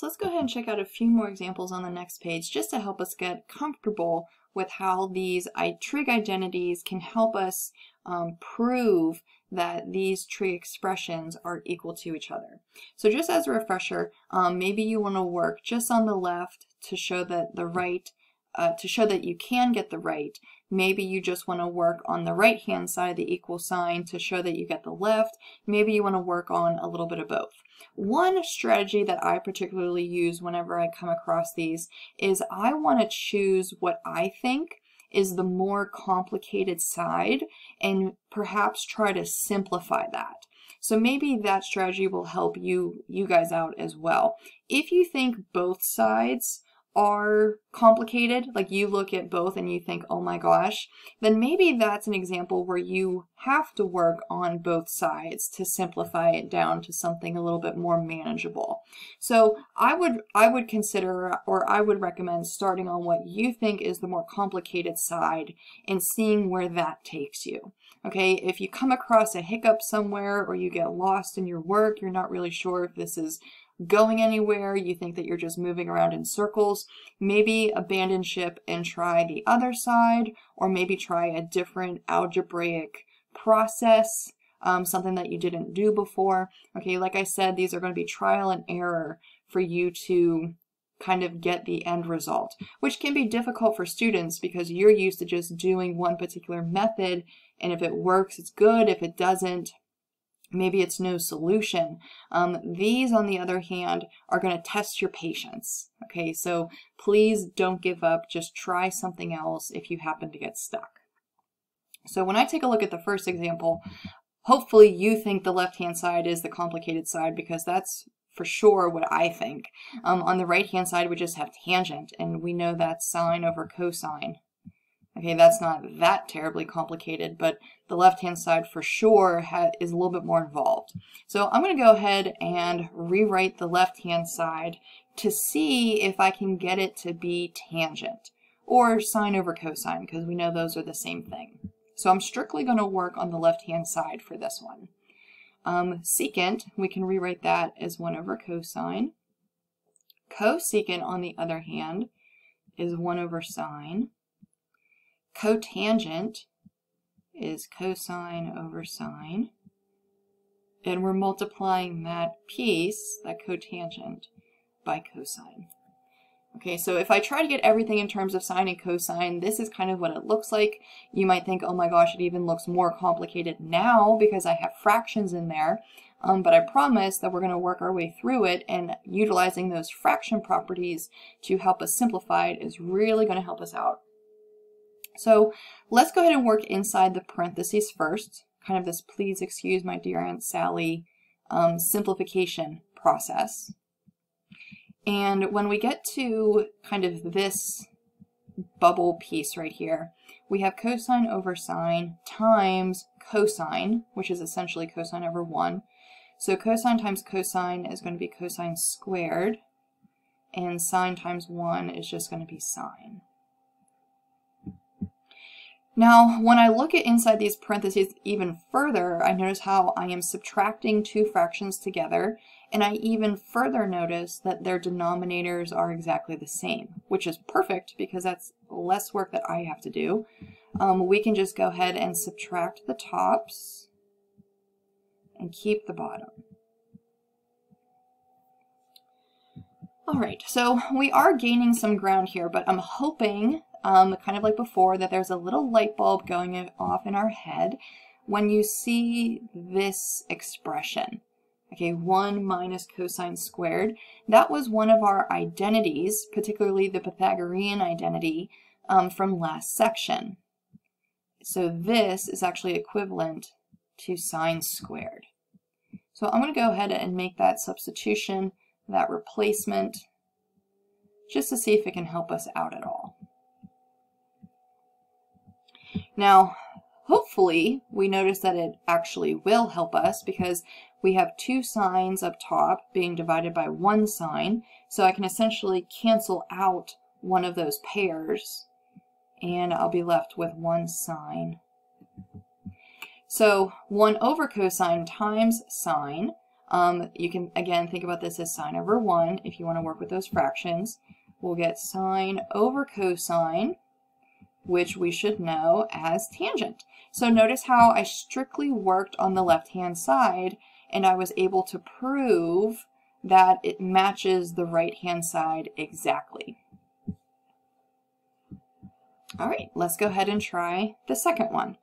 So let's go ahead and check out a few more examples on the next page just to help us get comfortable with how these trig identities can help us prove that these trig expressions are equal to each other. So just as a refresher, maybe you want to work just on the left to show that the right, to show that you can get the right. Maybe you just want to work on the right hand side of the equal sign to show that you get the left. Maybe you want to work on a little bit of both. One strategy that I particularly use whenever I come across these is I want to choose what I think is the more complicated side and perhaps try to simplify that. So maybe that strategy will help you guys out as well. If you think both sides are complicated, like you look at both and you think, oh my gosh, then maybe that's an example where you have to work on both sides to simplify it down to something a little bit more manageable. So I would consider, or I would recommend starting on what you think is the more complicated side and seeing where that takes you. Okay, if you come across a hiccup somewhere or you get lost in your work, you're not really sure if this is going anywhere, you think that you're just moving around in circles, maybe abandon ship and try the other side, or maybe try a different algebraic process, something that you didn't do before. Okay, like I said, these are going to be trial and error for you to kind of get the end result, which can be difficult for students because you're used to just doing one particular method, and if it works, it's good. If it doesn't, maybe it's no solution. These, on the other hand, are going to test your patience. Okay, so please don't give up. Just try something else if you happen to get stuck. So when I take a look at the first example, hopefully you think the left-hand side is the complicated side because that's for sure what I think. On the right-hand side, we just have tangent, and we know that's sine over cosine. Okay, that's not that terribly complicated, but the left-hand side for sure is a little bit more involved. So I'm going to go ahead and rewrite the left-hand side to see if I can get it to be tangent, or sine over cosine, because we know those are the same thing. So I'm strictly going to work on the left-hand side for this one. Secant, we can rewrite that as 1 over cosine. Cosecant, on the other hand, is 1 over sine. Cotangent is cosine over sine, and we're multiplying that piece, that cotangent, by cosine. Okay, so if I try to get everything in terms of sine and cosine, this is kind of what it looks like. You might think, oh my gosh, it even looks more complicated now because I have fractions in there, but I promise that we're going to work our way through it, and utilizing those fraction properties to help us simplify it is really going to help us out. So let's go ahead and work inside the parentheses first, kind of this please excuse my dear Aunt Sally simplification process. And when we get to kind of this bubble piece right here, we have cosine over sine times cosine, which is essentially cosine over 1. So cosine times cosine is going to be cosine squared, and sine times 1 is just going to be sine. Now, when I look at inside these parentheses even further, I notice how I am subtracting two fractions together, and I even further notice that their denominators are exactly the same, which is perfect because that's less work that I have to do. We can just go ahead and subtract the tops and keep the bottom. All right, so we are gaining some ground here, but I'm hoping kind of like before, that there's a little light bulb going off in our head when you see this expression. Okay, 1 minus cosine squared. That was one of our identities, particularly the Pythagorean identity from last section. So this is actually equivalent to sine squared. So I'm going to go ahead and make that substitution, that replacement, just to see if it can help us out at all. Now, hopefully, we notice that it actually will help us because we have two sines up top being divided by one sine, so I can essentially cancel out one of those pairs, and I'll be left with one sine. So 1 over cosine times sine. You can, again, think about this as sine over 1 if you want to work with those fractions. We'll get sine over cosine, which we should know as tangent. So notice how I strictly worked on the left-hand side, and I was able to prove that it matches the right-hand side exactly. All right, let's go ahead and try the second one.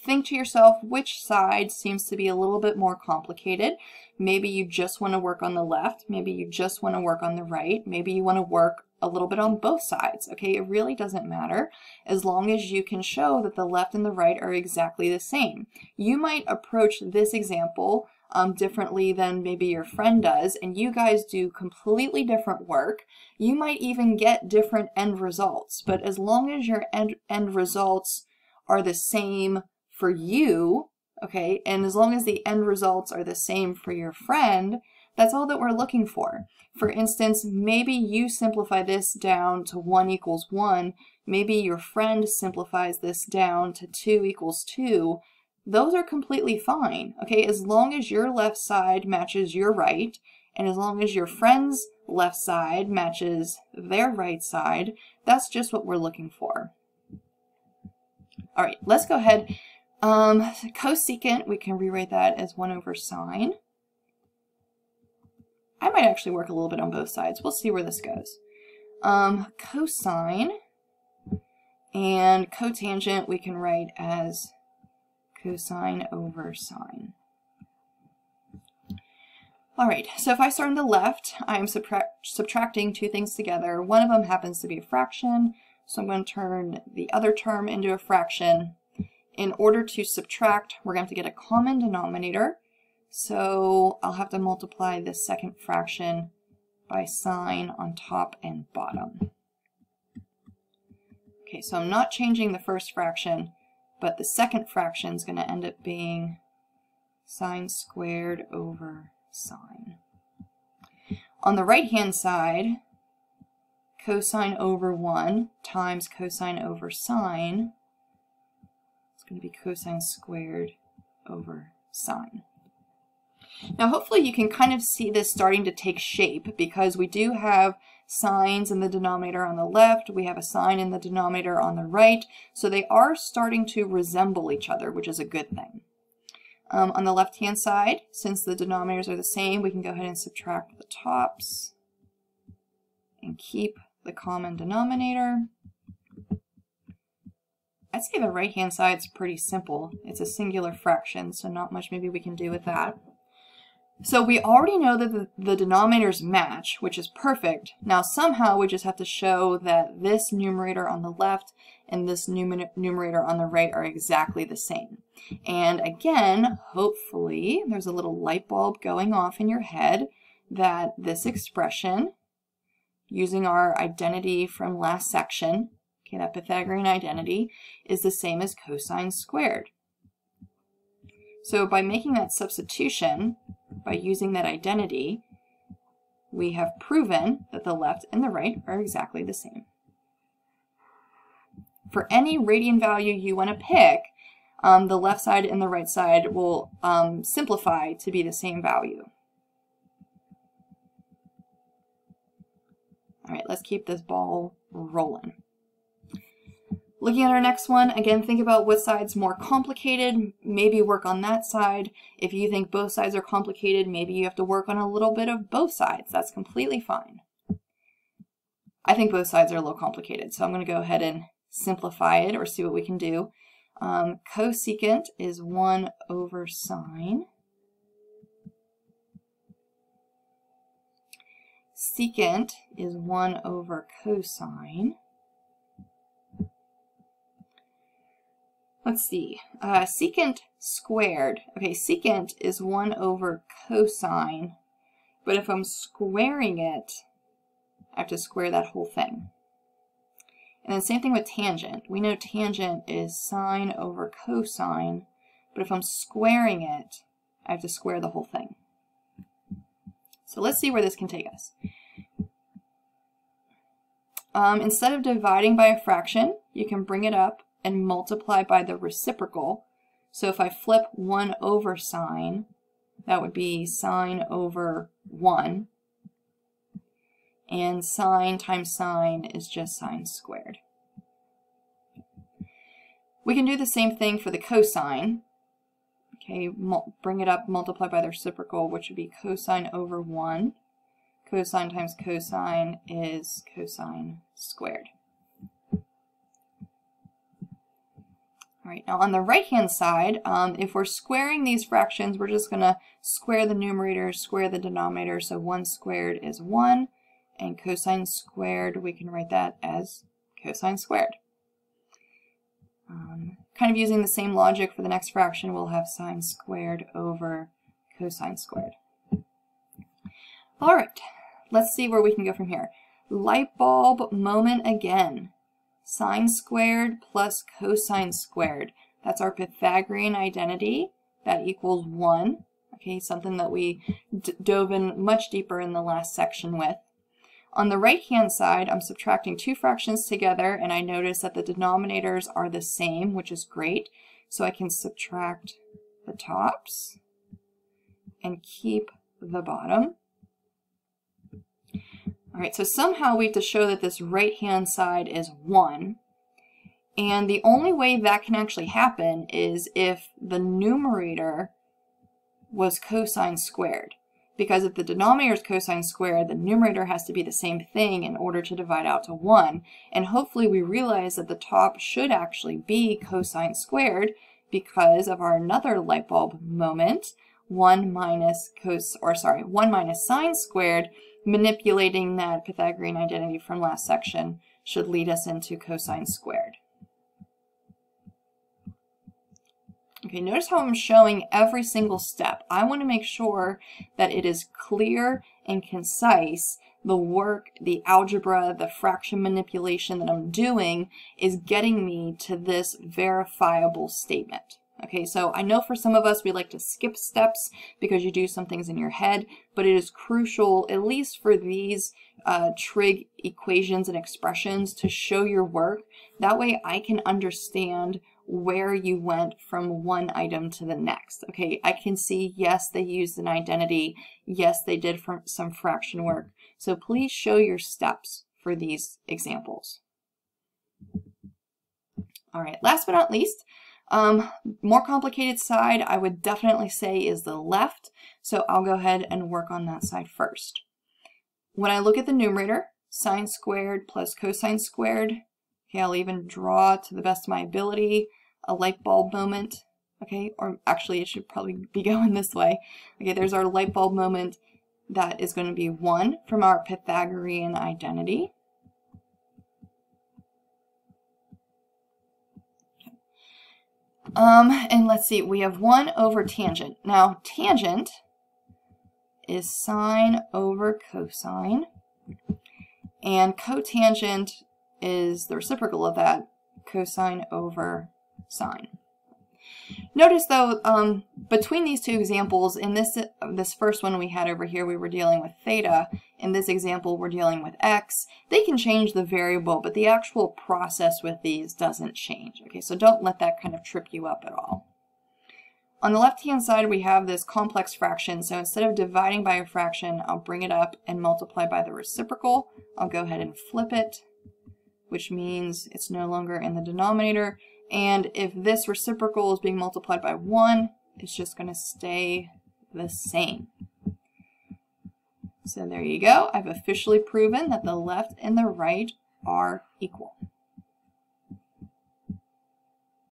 Think to yourself, which side seems to be a little bit more complicated? Maybe you just want to work on the left. Maybe you just want to work on the right. Maybe you want to work a little bit on both sides. Okay, it really doesn't matter as long as you can show that the left and the right are exactly the same. You might approach this example differently than maybe your friend does, and you guys do completely different work. You might even get different end results, but as long as your end results are the same for you, okay, and as long as the end results are the same for your friend, that's all that we're looking for. For instance, maybe you simplify this down to 1 equals 1, maybe your friend simplifies this down to 2 equals 2, those are completely fine, okay, as long as your left side matches your right, and as long as your friend's left side matches their right side, that's just what we're looking for. All right, let's go ahead. Cosecant, we can rewrite that as 1 over sine. I might actually work a little bit on both sides. We'll see where this goes. Cosine and cotangent we can write as cosine over sine. All right, so if I start on the left, I'm subtracting two things together. One of them happens to be a fraction, so I'm going to turn the other term into a fraction. In order to subtract, we're going to have to get a common denominator. So I'll have to multiply the second fraction by sine on top and bottom. Okay, so I'm not changing the first fraction, but the second fraction is going to end up being sine squared over sine. On the right-hand side, cosine over 1 times cosine over sine, it's going to be cosine squared over sine. Now hopefully you can kind of see this starting to take shape because we do have sines in the denominator on the left, we have a sine in the denominator on the right, so they are starting to resemble each other, which is a good thing. On the left-hand side, since the denominators are the same, we can go ahead and subtract the tops and keep the common denominator. I'd say the right-hand side's pretty simple. It's a singular fraction, so not much maybe we can do with that. So we already know that the denominators match, which is perfect. Now somehow we just have to show that this numerator on the left and this numerator on the right are exactly the same. And again, hopefully there's a little light bulb going off in your head that this expression, using our identity from last section, okay, that Pythagorean identity, is the same as cosine squared. So by making that substitution, by using that identity, we have proven that the left and the right are exactly the same. For any radian value you want to pick, the left side and the right side will simplify to be the same value. All right, let's keep this ball rolling. Looking at our next one, again, think about what side's more complicated. Maybe work on that side. If you think both sides are complicated, maybe you have to work on a little bit of both sides. That's completely fine. I think both sides are a little complicated, so I'm going to go ahead and simplify it or see what we can do. Cosecant is 1 over sine. Secant is 1 over cosine. Let's see, secant squared. Okay, secant is 1 over cosine, but if I'm squaring it, I have to square that whole thing. And then same thing with tangent. We know tangent is sine over cosine, but if I'm squaring it, I have to square the whole thing. So let's see where this can take us. Instead of dividing by a fraction, you can bring it up and multiply by the reciprocal. So if I flip 1 over sine, that would be sine over 1. And sine times sine is just sine squared. We can do the same thing for the cosine. Okay, bring it up, multiply by the reciprocal, which would be cosine over 1. Cosine times cosine is cosine squared. All right, now on the right-hand side, if we're squaring these fractions, we're just going to square the numerator, square the denominator. So 1 squared is 1, and cosine squared, we can write that as cosine squared. Kind of using the same logic for the next fraction, we'll have sine squared over cosine squared. All right, let's see where we can go from here. Light bulb moment again. Sine squared plus cosine squared. That's our Pythagorean identity. That equals 1. Okay, something that we dove in much deeper in the last section with. On the right-hand side, I'm subtracting two fractions together, and I notice that the denominators are the same, which is great. So I can subtract the tops and keep the bottom. All right, so somehow we have to show that this right-hand side is 1. And the only way that can actually happen is if the numerator was cosine squared. Because if the denominator is cosine squared, the numerator has to be the same thing in order to divide out to 1. And hopefully we realize that the top should actually be cosine squared because of our another light bulb moment, 1 minus sine squared. Manipulating that Pythagorean identity from last section should lead us into cosine squared. Okay, notice how I'm showing every single step. I want to make sure that it is clear and concise. The work, the algebra, the fraction manipulation that I'm doing is getting me to this verifiable statement. Okay, so I know for some of us we like to skip steps because you do some things in your head, but it is crucial, at least for these trig equations and expressions, to show your work. That way I can understand where you went from one item to the next. Okay, I can see, yes, they used an identity. Yes, they did some fraction work. So please show your steps for these examples. All right, last but not least, more complicated side I would definitely say is the left. So I'll go ahead and work on that side first. When I look at the numerator, sine squared plus cosine squared, okay, I'll even draw to the best of my ability a light bulb moment, okay, or actually it should probably be going this way. Okay, there's our light bulb moment. That is going to be 1 from our Pythagorean identity. And let's see, we have 1 over tangent. Now, tangent is sine over cosine, and cotangent is the reciprocal of that, cosine over sine. Notice though, between these two examples, in this first one we had over here, we were dealing with theta. In this example, we're dealing with x. They can change the variable, but the actual process with these doesn't change. Okay, so don't let that kind of trip you up at all. On the left-hand side, we have this complex fraction. So instead of dividing by a fraction, I'll bring it up and multiply by the reciprocal. I'll go ahead and flip it, which means it's no longer in the denominator. And if this reciprocal is being multiplied by 1, it's just going to stay the same. So there you go. I've officially proven that the left and the right are equal.